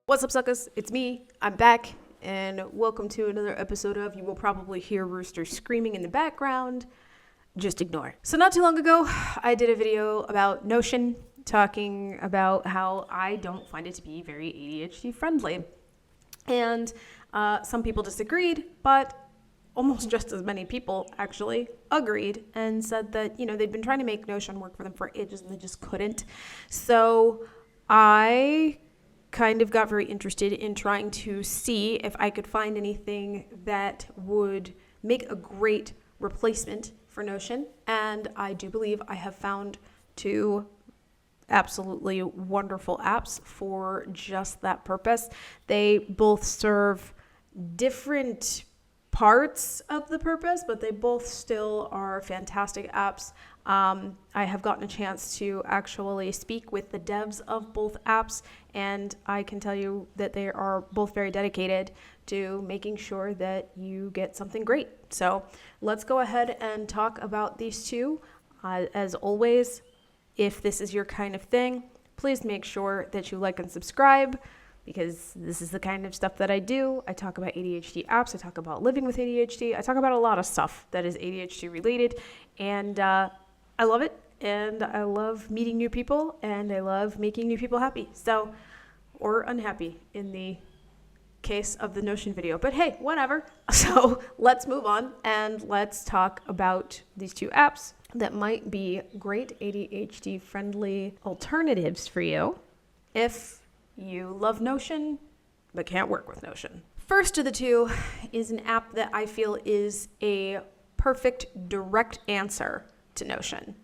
What's up, suckers? It's me. I'm back, and welcome to another episode of You Will Probably Hear Rooster Screaming in the Background. Just ignore. So not too long ago, I did a video about Notion, talking about how I don't find it to be very ADHD friendly. And some people disagreed, but almost just as many people actually agreed and said that, they'd been trying to make Notion work for them for ages and they just couldn't. So I kind of got very interested in trying to see if I could find anything that would make a great replacement for Notion. And I do believe I have found two absolutely wonderful apps for just that purpose. They both serve different parts of the purpose, but they both still are fantastic apps. I have gotten a chance to actually speak with the devs of both apps, and I can tell you that they are both very dedicated to making sure that you get something great. So let's go ahead and talk about these two. As always, if this is your kind of thing, please make sure that you like and subscribe, because this is the kind of stuff that I do. I talk about ADHD apps. I talk about living with ADHD. I talk about a lot of stuff that is ADHD related, and I love it, and I love meeting new people, and I love making new people happy. So, or unhappy in the case of the Notion video. But hey, whatever. So let's move on, and let's talk about these two apps that might be great ADHD-friendly alternatives for you if you love Notion but can't work with Notion. First of the two is an app that I feel is a perfect direct answer to Notion.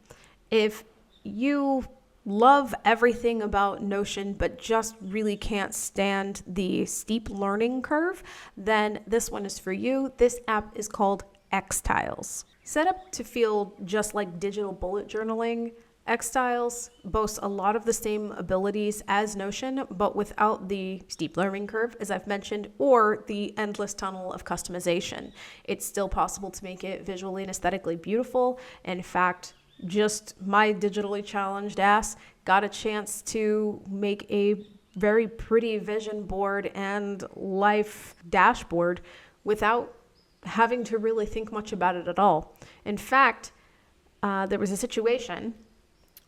If you love everything about Notion but just really can't stand the steep learning curve, then this one is for you. This app is called Xtiles. Set up to feel just like digital bullet journaling, Xtiles boasts a lot of the same abilities as Notion, but without the steep learning curve, as I've mentioned, or the endless tunnel of customization. It's still possible to make it visually and aesthetically beautiful. In fact, just my digitally challenged ass got a chance to make a very pretty vision board and life dashboard without having to really think much about it at all. In fact, there was a situation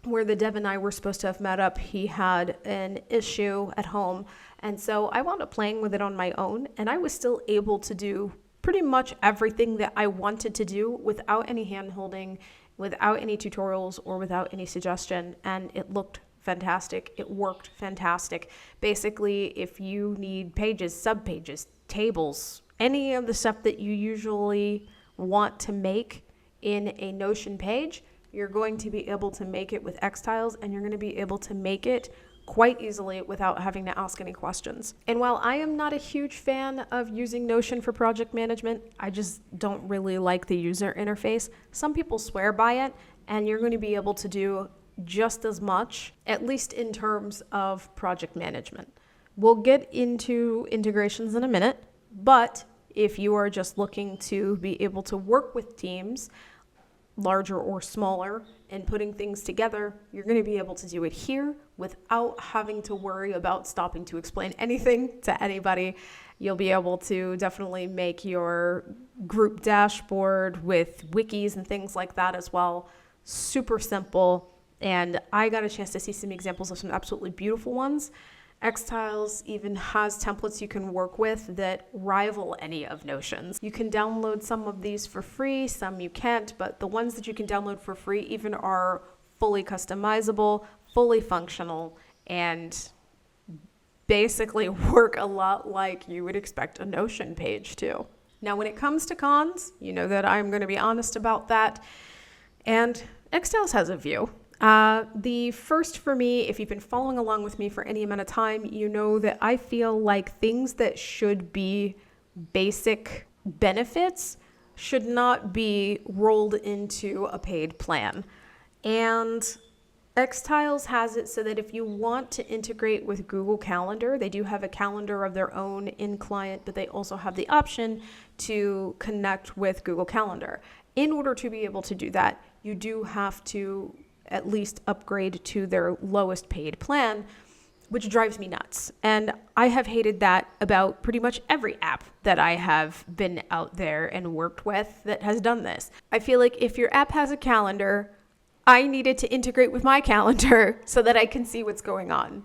where the dev and I were supposed to have met up. He had an issue at home, and so I wound up playing with it on my own, and I was still able to do pretty much everything that I wanted to do without any hand-holding, without any tutorials, or without any suggestion, and it looked fantastic. It worked fantastic. Basically, if you need pages, subpages, tables, any of the stuff that you usually want to make in a Notion page, you're going to be able to make it with Xtiles, and you're going to be able to make it quite easily without having to ask any questions. And while I am not a huge fan of using Notion for project management, I just don't really like the user interface. Some people swear by it, and you're going to be able to do just as much, at least in terms of project management. We'll get into integrations in a minute, but if you are just looking to be able to work with teams, larger or smaller, and putting things together, you're going to be able to do it here without having to worry about stopping to explain anything to anybody. You'll be able to definitely make your group dashboard with wikis and things like that as well. Super simple, and I got a chance to see some examples of some absolutely beautiful ones. Xtiles even has templates you can work with that rival any of Notion's. You can download some of these for free, some you can't, but the ones that you can download for free even are fully customizable, fully functional, and basically work a lot like you would expect a Notion page to. Now, when it comes to cons, you know that I'm going to be honest about that, and Xtiles has a few. The first for me, if you've been following along with me for any amount of time, you know that I feel like things that should be basic benefits should not be rolled into a paid plan. And Xtiles has it so that if you want to integrate with Google Calendar, they do have a calendar of their own in client, but they also have the option to connect with Google Calendar. In order to be able to do that, you do have to at least upgrade to their lowest paid plan. which drives me nuts. And I have hated that about pretty much every app that I have been out there and worked with that has done this. I feel like if your app has a calendar, I need it to integrate with my calendar so that I can see what's going on.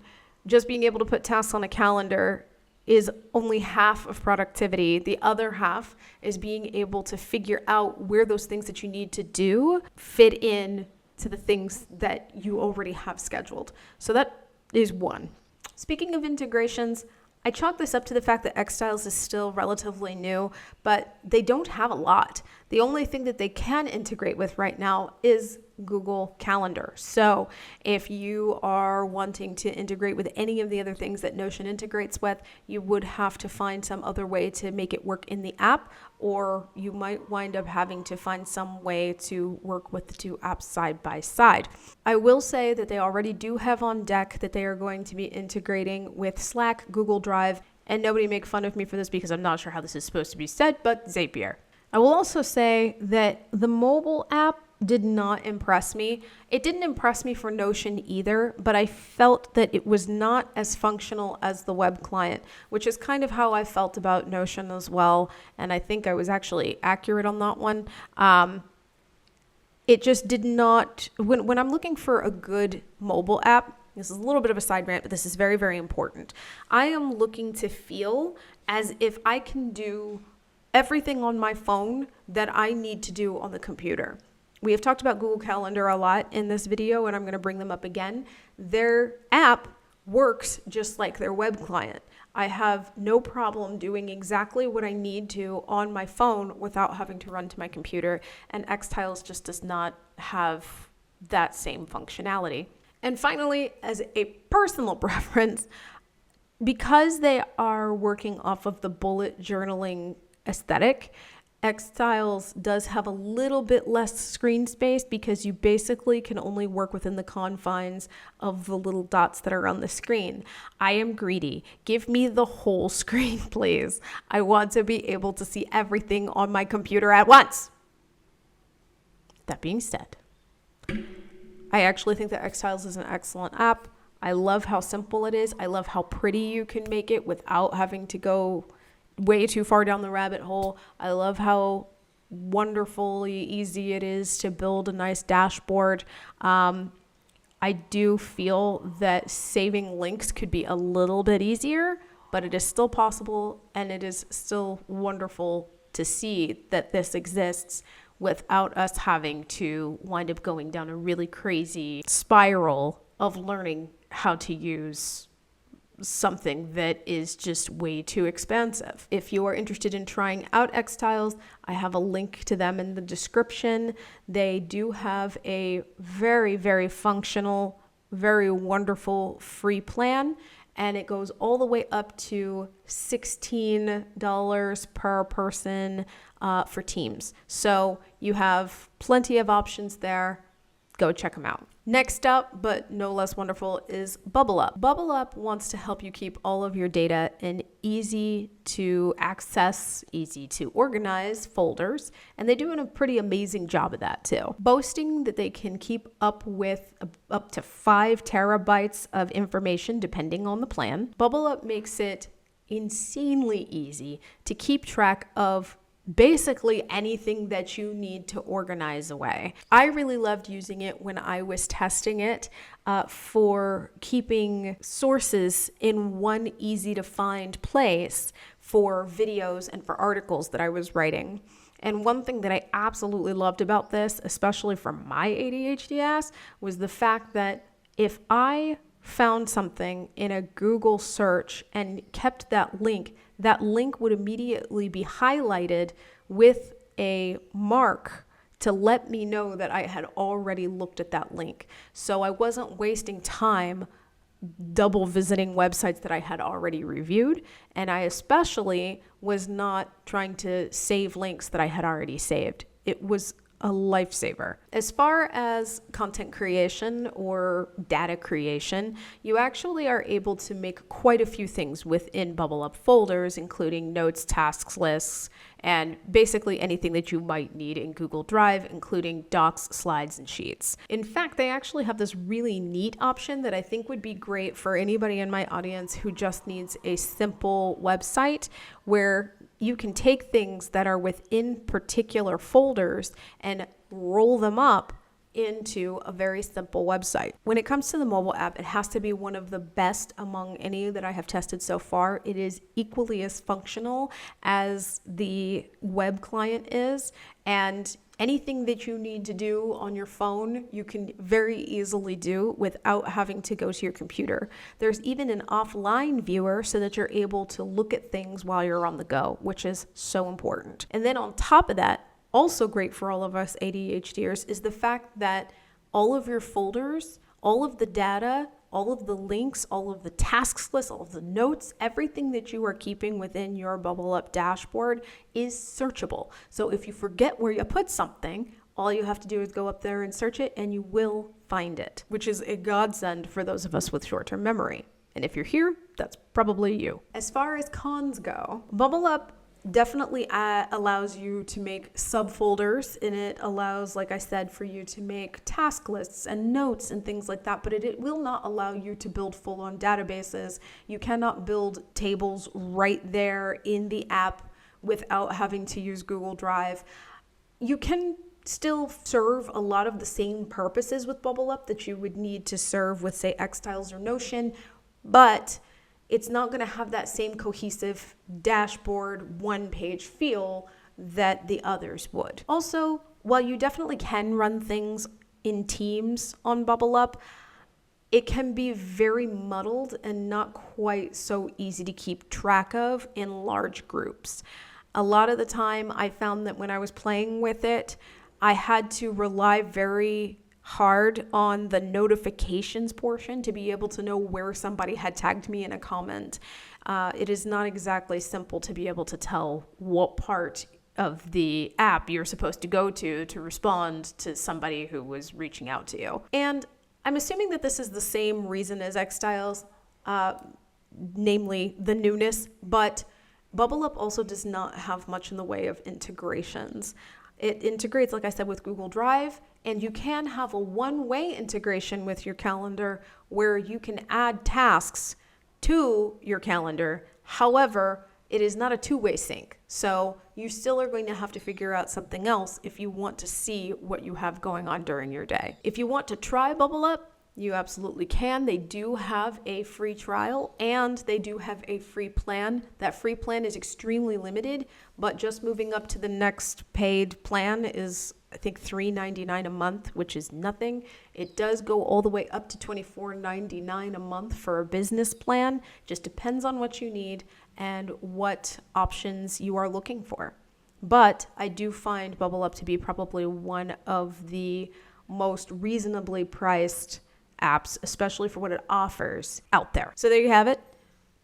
Just being able to put tasks on a calendar is only half of productivity. The other half is being able to figure out where those things that you need to do fit in to the things that you already have scheduled. So that is one. Speaking of integrations, I chalk this up to the fact that Xtiles is still relatively new, but they don't have a lot. The only thing that they can integrate with right now is Google Calendar. So if you are wanting to integrate with any of the other things that Notion integrates with, you would have to find some other way to make it work in the app, or you might wind up having to find some way to work with the two apps side by side. I will say that they already do have on deck that they are going to be integrating with Slack, Google Drive, and nobody make fun of me for this because I'm not sure how this is supposed to be said, but Zapier. I will also say that the mobile app did not impress me. It didn't impress me for Notion either, but I felt that it was not as functional as the web client, which is kind of how I felt about Notion as well. And I think I was actually accurate on that one. It just did not, when I'm looking for a good mobile app, this is a little bit of a side rant, but this is very, very important. I am looking to feel as if I can do everything on my phone that I need to do on the computer. We have talked about Google Calendar a lot in this video, and I'm going to bring them up again. Their app works just like their web client. I have no problem doing exactly what I need to on my phone without having to run to my computer, and Xtiles just does not have that same functionality. And finally, as a personal preference, because they are working off of the bullet journaling aesthetic, Xtiles does have a little bit less screen space because you basically can only work within the confines of the little dots that are on the screen. I am greedy. Give me the whole screen, please. I want to be able to see everything on my computer at once. That being said, I actually think that Xtiles is an excellent app. I love how simple it is. I love how pretty you can make it without having to go way too far down the rabbit hole. I love how wonderfully easy it is to build a nice dashboard. I do feel that saving links could be a little bit easier, but it is still possible, and it is still wonderful to see that this exists without us having to wind up going down a really crazy spiral of learning how to use something that is just way too expensive. If you are interested in trying out Xtiles, I have a link to them in the description. They do have a very, very functional, very wonderful free plan, and it goes all the way up to $16 per person for teams. So you have plenty of options there. Go check them out. Next up, but no less wonderful, is Bublup. Bublup wants to help you keep all of your data in easy to access, easy to organize folders, and they're doing a pretty amazing job of that too. Boasting that they can keep up with up to 5 terabytes of information depending on the plan, Bublup makes it insanely easy to keep track of basically anything that you need to organize away. I really loved using it when I was testing it for keeping sources in one easy to find place for videos and for articles that I was writing. And one thing that I absolutely loved about this, especially for my ADHD ass, was the fact that if I found something in a Google search and kept that link would immediately be highlighted with a mark to let me know that I had already looked at that link. So I wasn't wasting time double visiting websites that I had already reviewed, and I especially was not trying to save links that I had already saved. It was a lifesaver. As far as content creation or data creation, you actually are able to make quite a few things within Bublup folders, including notes, tasks, lists, and basically anything that you might need in Google Drive, including docs, slides, and sheets. In fact, they actually have this really neat option that I think would be great for anybody in my audience who just needs a simple website where you can take things that are within particular folders and roll them up into a very simple website. When it comes to the mobile app, it has to be one of the best among any that I have tested so far. It is equally as functional as the web client is, and anything that you need to do on your phone, you can very easily do without having to go to your computer. There's even an offline viewer so that you're able to look at things while you're on the go, which is so important. And then on top of that, also great for all of us ADHDers, is the fact that all of your folders, all of the data, all of the links, all of the tasks lists, all of the notes, everything that you are keeping within your Bublup dashboard is searchable. So if you forget where you put something, all you have to do is go up there and search it and you will find it, which is a godsend for those of us with short-term memory. And if you're here, that's probably you. As far as cons go, Bublup definitely allows you to make subfolders, and it allows, like I said, for you to make task lists and notes and things like that, but it will not allow you to build full-on databases. You cannot build tables right there in the app without having to use Google Drive. You can still serve a lot of the same purposes with Bublup that you would need to serve with, say, Xtiles or Notion, but it's not going to have that same cohesive dashboard, one-page feel that the others would. Also, while you definitely can run things in teams on Bublup, it can be very muddled and not quite so easy to keep track of in large groups. A lot of the time, I found that when I was playing with it, I had to rely very hard on the notifications portion to be able to know where somebody had tagged me in a comment. It is not exactly simple to be able to tell what part of the app you're supposed to go to respond to somebody who was reaching out to you. And I'm assuming that this is the same reason as Xtiles, namely the newness, but Bublup also does not have much in the way of integrations. It integrates, like I said, with Google Drive, and you can have a one-way integration with your calendar where you can add tasks to your calendar. However, it is not a two-way sync. So you still are going to have to figure out something else if you want to see what you have going on during your day. If you want to try Bublup, you absolutely can. They do have a free trial and they do have a free plan. That free plan is extremely limited, but just moving up to the next paid plan is, I think, $3.99 a month, which is nothing. It does go all the way up to $24.99 a month for a business plan. Just depends on what you need and what options you are looking for. But I do find Bublup to be probably one of the most reasonably priced apps, especially for what it offers out there. So there you have it.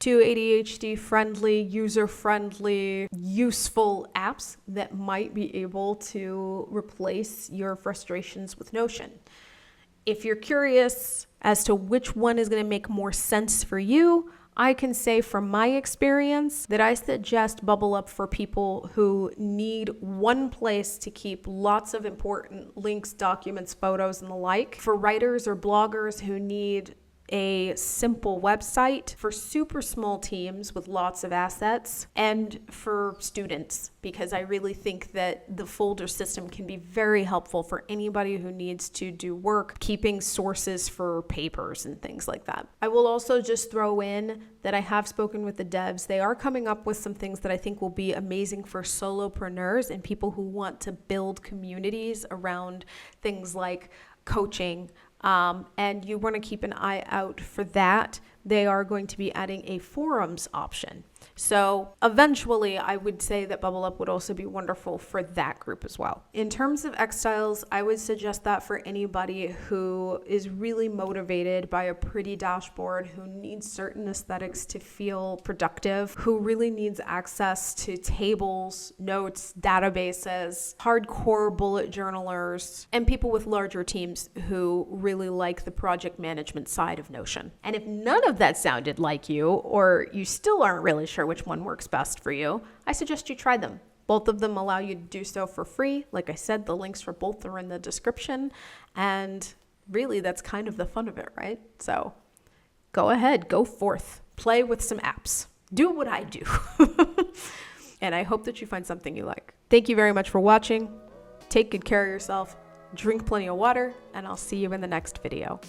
2 ADHD-friendly, user-friendly, useful apps that might be able to replace your frustrations with Notion. If you're curious as to which one is going to make more sense for you, I can say from my experience that I suggest Bublup for people who need one place to keep lots of important links, documents, photos, and the like. For writers or bloggers who need a simple website, for super small teams with lots of assets, and for students, because I really think that the folder system can be very helpful for anybody who needs to do work, keeping sources for papers and things like that. I will also just throw in that I have spoken with the devs. They are coming up with some things that I think will be amazing for solopreneurs and people who want to build communities around things like coaching, and you want to keep an eye out for that. They are going to be adding a forums option. So eventually I would say that Bublup would also be wonderful for that group as well. In terms of Xtiles, I would suggest that for anybody who is really motivated by a pretty dashboard, who needs certain aesthetics to feel productive, who really needs access to tables, notes, databases, hardcore bullet journalers, and people with larger teams who really like the project management side of Notion. And if none of that sounded like you, or you still aren't really sure which one works best for you, I suggest you try them. Both of them allow you to do so for free. Like I said, the links for both are in the description. And really, that's kind of the fun of it, right? So go ahead, go forth, play with some apps. Do what I do. And I hope that you find something you like. Thank you very much for watching. Take good care of yourself. Drink plenty of water, and I'll see you in the next video.